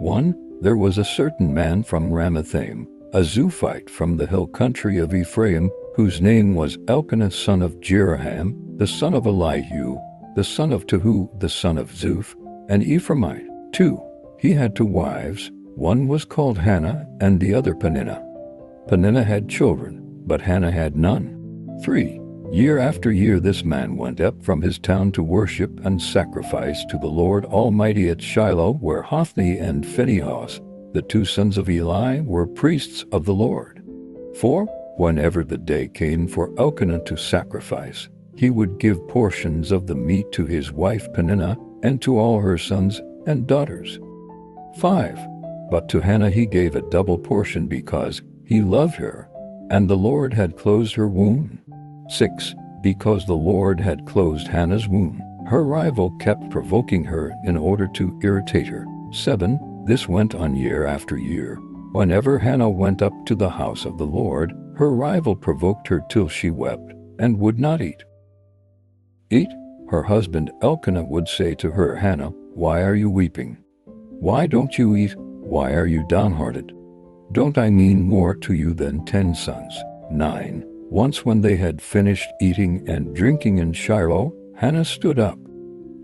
1. There was a certain man from Ramathaim, a Zuphite from the hill country of Ephraim, whose name was Elkanah son of Jeroham, the son of Elihu, the son of Tohu, the son of Zuph, an Ephraimite. 2. He had 2 wives, one was called Hannah and the other Peninnah. Peninnah had children, but Hannah had none. 3. Year after year this man went up from his town to worship and sacrifice to the Lord Almighty at Shiloh, where Hophni and Phinehas, the 2 sons of Eli, were priests of the Lord. 4. Whenever the day came for Elkanah to sacrifice, he would give portions of the meat to his wife Peninnah and to all her sons and daughters. 5. But to Hannah he gave a double portion because he loved her, and the Lord had closed her womb. 6. Because the Lord had closed Hannah's womb, her rival kept provoking her in order to irritate her. 7. This went on year after year. Whenever Hannah went up to the house of the Lord, her rival provoked her till she wept and would not eat. 8. Her husband Elkanah would say to her, Hannah, why are you weeping? Why don't you eat? Why are you downhearted? Don't I mean more to you than 10 sons? 9. Once when they had finished eating and drinking in Shiloh, Hannah stood up.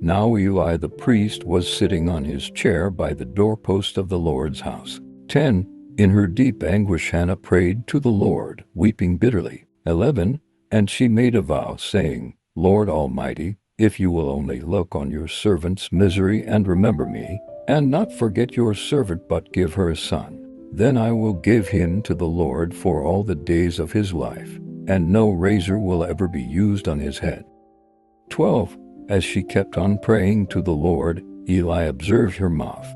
Now Eli the priest was sitting on his chair by the doorpost of the Lord's house. 10. In her deep anguish Hannah prayed to the Lord, weeping bitterly. 11. And she made a vow, saying, Lord Almighty, if you will only look on your servant's misery and remember me, and not forget your servant but give her a son, then I will give him to the Lord for all the days of his life, and no razor will ever be used on his head. 12. As she kept on praying to the Lord, Eli observed her mouth.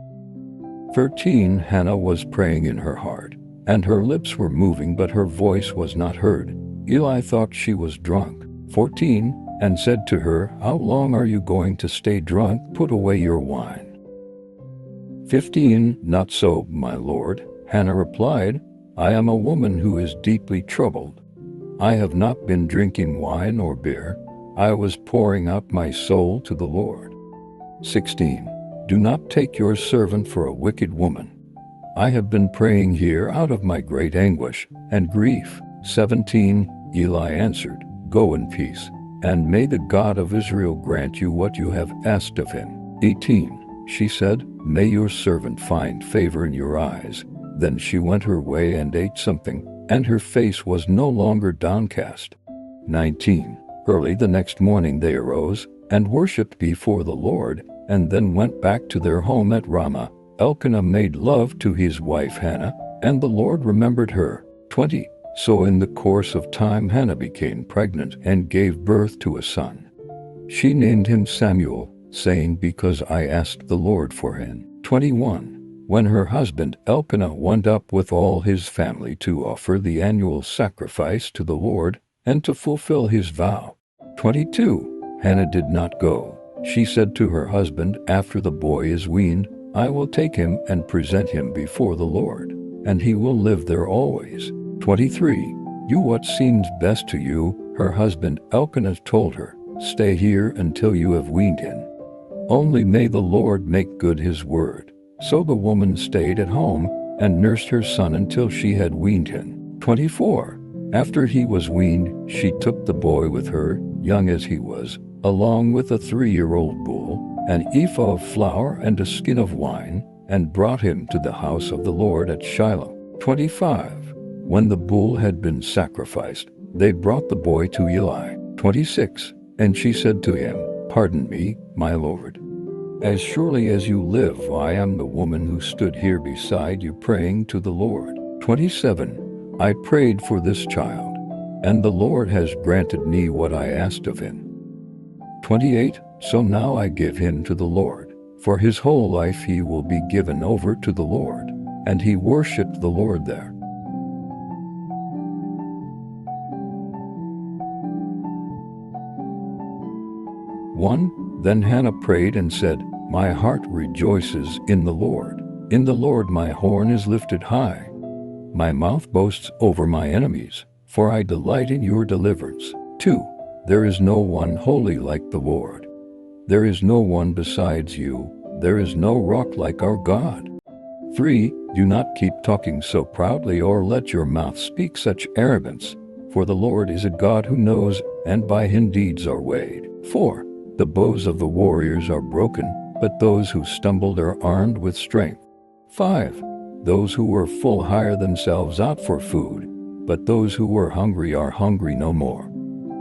13. Hannah was praying in her heart, and her lips were moving, but her voice was not heard. Eli thought she was drunk. 14. And said to her, How long are you going to stay drunk? Put away your wine. 15. Not so, my lord. Hannah replied, I am a woman who is deeply troubled. I have not been drinking wine or beer. I was pouring out my soul to the Lord. 16. Do not take your servant for a wicked woman. I have been praying here out of my great anguish and grief. 17. Eli answered, Go in peace, and may the God of Israel grant you what you have asked of him. 18. She said, May your servant find favor in your eyes. Then she went her way and ate something, and her face was no longer downcast. 19. Early the next morning they arose and worshipped before the Lord, and then went back to their home at Ramah. Elkanah made love to his wife Hannah, and the Lord remembered her. 20. So in the course of time Hannah became pregnant and gave birth to a son. She named him Samuel, saying, Because I asked the Lord for him. 21. When her husband Elkanah went up with all his family to offer the annual sacrifice to the Lord, and to fulfill his vow. 22. Hannah did not go. She said to her husband, After the boy is weaned, I will take him and present him before the Lord, and he will live there always. 23. Do what seems best to you. Her husband Elkanah told her, Stay here until you have weaned him. Only may the Lord make good his word. So the woman stayed at home and nursed her son until she had weaned him. 24. After he was weaned, she took the boy with her, young as he was, along with a 3-year-old bull, an ephah of flour and a skin of wine, and brought him to the house of the Lord at Shiloh. 25. When the bull had been sacrificed, they brought the boy to Eli. 26. And she said to him, Pardon me, my lord. As surely as you live, I am the woman who stood here beside you praying to the Lord. 27. I prayed for this child, and the Lord has granted me what I asked of him. 28. So now I give him to the Lord. For his whole life he will be given over to the Lord. And he worshipped the Lord there. Then Hannah prayed and said, My heart rejoices in the Lord. In the Lord my horn is lifted high. My mouth boasts over my enemies, for I delight in your deliverance. 2. There is no one holy like the Lord. There is no one besides you. There is no rock like our God. 3. Do not keep talking so proudly or let your mouth speak such arrogance, for the Lord is a God who knows, and by him deeds are weighed. 4. The bows of the warriors are broken, but those who stumbled are armed with strength. 5. Those who were full hire themselves out for food, but those who were hungry are hungry no more.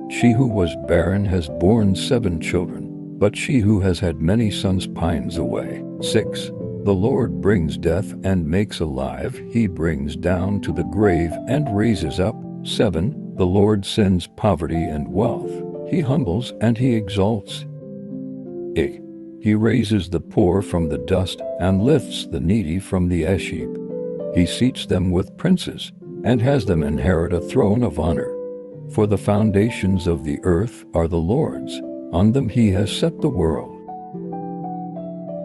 She who was barren has borne 7 children, but she who has had many sons pines away. 6. The Lord brings death and makes alive, he brings down to the grave and raises up. 7. The Lord sends poverty and wealth, he humbles and he exalts. 8. He raises the poor from the dust and lifts the needy from the ash heap. He seats them with princes and has them inherit a throne of honor. For the foundations of the earth are the Lord's, on them he has set the world.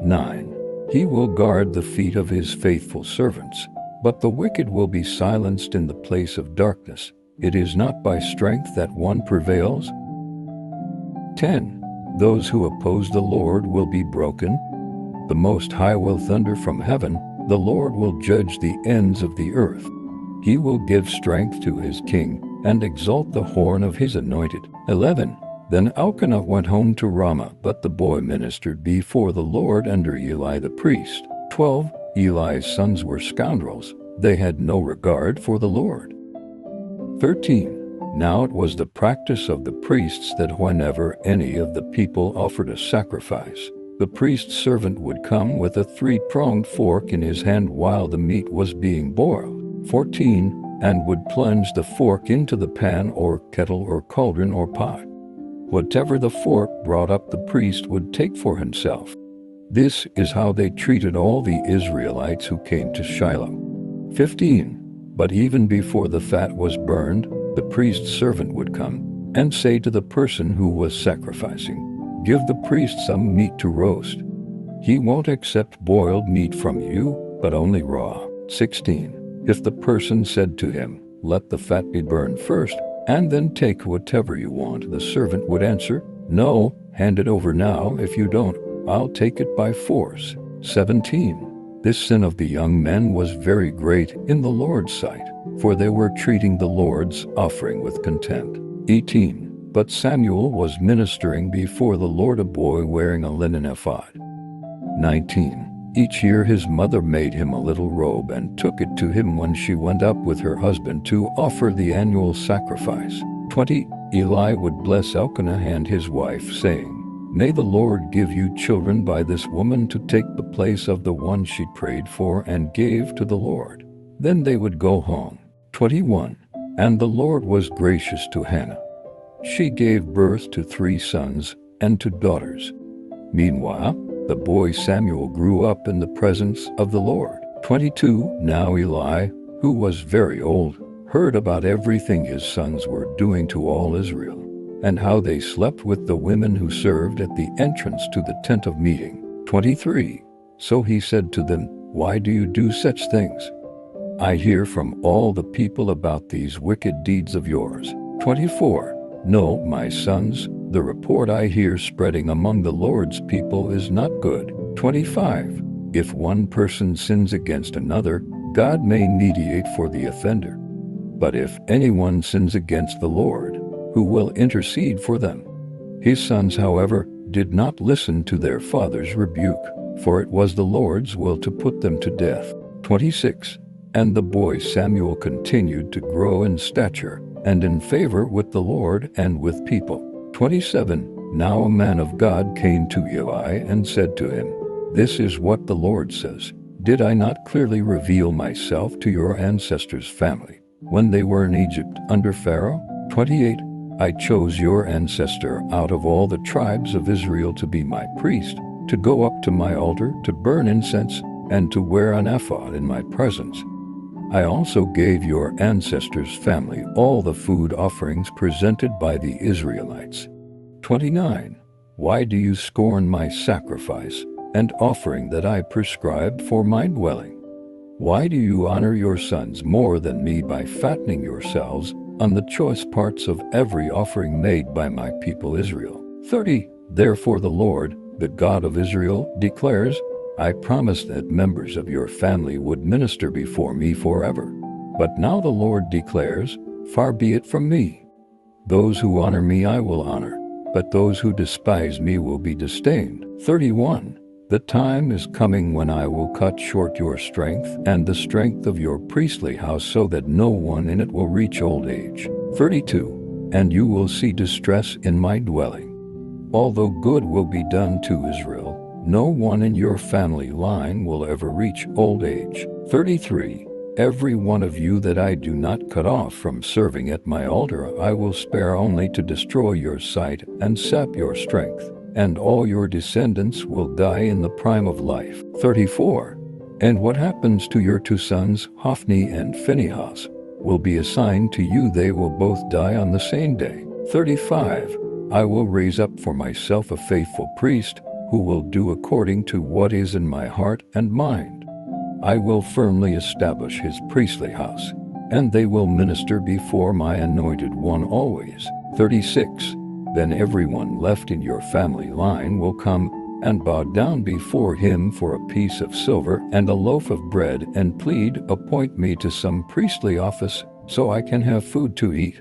9. He will guard the feet of his faithful servants, but the wicked will be silenced in the place of darkness. It is not by strength that one prevails. 10. Those who oppose the Lord will be broken. The Most High will thunder from heaven, the Lord will judge the ends of the earth. He will give strength to his king, and exalt the horn of his anointed. 11. Then Elkanah went home to Ramah, but the boy ministered before the Lord under Eli the priest. 12. Eli's sons were scoundrels, they had no regard for the Lord. 13. Now it was the practice of the priests that whenever any of the people offered a sacrifice, the priest's servant would come with a 3-pronged fork in his hand while the meat was being boiled. 14. And would plunge the fork into the pan or kettle or cauldron or pot. Whatever the fork brought up, the priest would take for himself. This is how they treated all the Israelites who came to Shiloh. 15. But even before the fat was burned, the priest's servant would come and say to the person who was sacrificing, "Give the priest some meat to roast." He won't accept boiled meat from you, but only raw. 16. If the person said to him, "Let the fat be burned first, and then take whatever you want," the servant would answer, "No, hand it over now. If you don't, I'll take it by force." 17. This sin of the young men was very great in the Lord's sight, for they were treating the Lord's offering with contempt. 18. But Samuel was ministering before the Lord, a boy wearing a linen ephod. 19. Each year his mother made him a little robe and took it to him when she went up with her husband to offer the annual sacrifice. 20. Eli would bless Elkanah and his wife, saying, "May the Lord give you children by this woman to take the place of the one she prayed for and gave to the Lord." Then they would go home. 21. And the Lord was gracious to Hannah. She gave birth to 3 sons and 2 daughters. Meanwhile, the boy Samuel grew up in the presence of the Lord. 22. Now Eli, who was very old, heard about everything his sons were doing to all Israel, and how they slept with the women who served at the entrance to the tent of meeting. 23. So he said to them, "Why do you do such things? I hear from all the people about these wicked deeds of yours." 24. No, my sons, the report I hear spreading among the Lord's people is not good. 25. If one person sins against another, God may mediate for the offender. But if anyone sins against the Lord, who will intercede for them? His sons, however, did not listen to their father's rebuke, for it was the Lord's will to put them to death. 26. And the boy Samuel continued to grow in stature and in favor with the Lord and with people. 27. Now a man of God came to Eli and said to him, "This is what the Lord says. Did I not clearly reveal myself to your ancestors' family when they were in Egypt under Pharaoh?" 28. I chose your ancestor out of all the tribes of Israel to be my priest, to go up to my altar, to burn incense, and to wear an ephod in my presence. I also gave your ancestors' family all the food offerings presented by the Israelites. 29. Why do you scorn my sacrifice and offering that I prescribed for my dwelling? Why do you honor your sons more than me by fattening yourselves on the choice parts of every offering made by my people Israel? 30. Therefore the Lord, the God of Israel, declares, I promised that members of your family would minister before me forever. But now the Lord declares, far be it from me. Those who honor me I will honor, but those who despise me will be disdained. 31. The time is coming when I will cut short your strength and the strength of your priestly house so that no one in it will reach old age. 32. And you will see distress in my dwelling. Although good will be done to Israel, no one in your family line will ever reach old age. 33. Every one of you that I do not cut off from serving at my altar I will spare only to destroy your sight and sap your strength, and all your descendants will die in the prime of life. 34. And what happens to your two sons, Hophni and Phinehas, will be assigned to you. They will both die on the same day. 35. I will raise up for myself a faithful priest who will do according to what is in my heart and mind. I will firmly establish his priestly house, and they will minister before my anointed one always. 36. Then everyone left in your family line will come and bow down before him for a piece of silver and a loaf of bread and plead, appoint me to some priestly office so I can have food to eat.